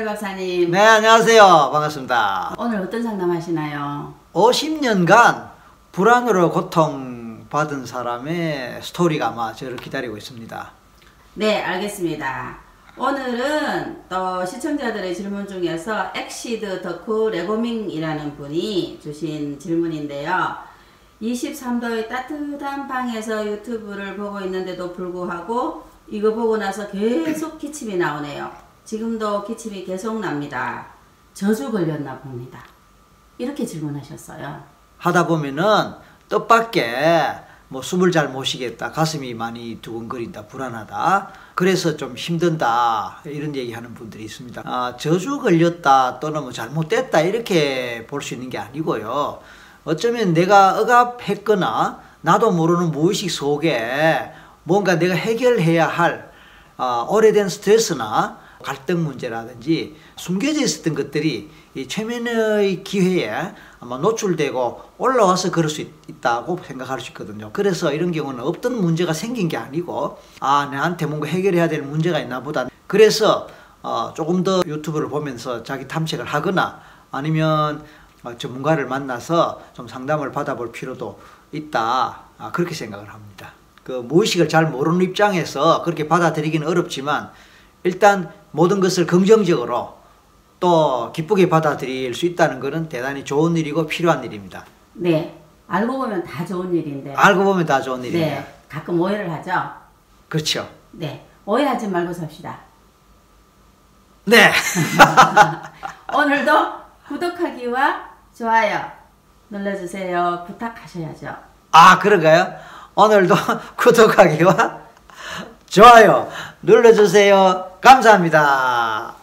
박사님. 네, 안녕하세요. 반갑습니다. 오늘 어떤 상담 하시나요? 50년간 불안으로 고통받은 사람의 스토리가 아마 저를 기다리고 있습니다. 네, 알겠습니다. 오늘은 또 시청자들의 질문 중에서 엑시드 덕후 레고밍이라는 분이 주신 질문인데요. 23도의 따뜻한 방에서 유튜브를 보고 있는데도 불구하고 이거 보고 나서 계속 기침이 나오네요. 지금도 기침이 계속 납니다. 저주 걸렸나 봅니다. 이렇게 질문하셨어요. 하다 보면은 뜻밖의 뭐 숨을 잘 못 쉬겠다, 가슴이 많이 두근거린다, 불안하다, 그래서 좀 힘든다, 이런 얘기하는 분들이 있습니다. 저주 걸렸다 또는 뭐 잘못됐다 이렇게 볼 수 있는 게 아니고요. 어쩌면 내가 억압했거나 나도 모르는 무의식 속에 뭔가 내가 해결해야 할 오래된 스트레스나 갈등 문제라든지 숨겨져 있었던 것들이 이 최면의 기회에 아마 노출되고 올라와서 그럴 수 있다고 생각할 수 있거든요. 그래서 이런 경우는 없던 문제가 생긴 게 아니고 나한테 뭔가 해결해야 될 문제가 있나 보다. 그래서 조금 더 유튜브를 보면서 자기 탐색을 하거나 아니면 전문가를 만나서 좀 상담을 받아볼 필요도 있다, 그렇게 생각을 합니다. 그 무의식을 잘 모르는 입장에서 그렇게 받아들이기는 어렵지만 일단 모든 것을 긍정적으로 또 기쁘게 받아들일 수 있다는 것은 대단히 좋은 일이고 필요한 일입니다. 네, 알고 보면 다 좋은 일인데. 알고 보면 다 좋은 일입니다. 네, 가끔 오해를 하죠. 그렇죠. 네, 오해하지 말고 삽시다. 네. 오늘도 구독하기와 좋아요 눌러주세요. 부탁하셔야죠. 그런가요? 오늘도 구독하기와 좋아요 눌러주세요. 감사합니다.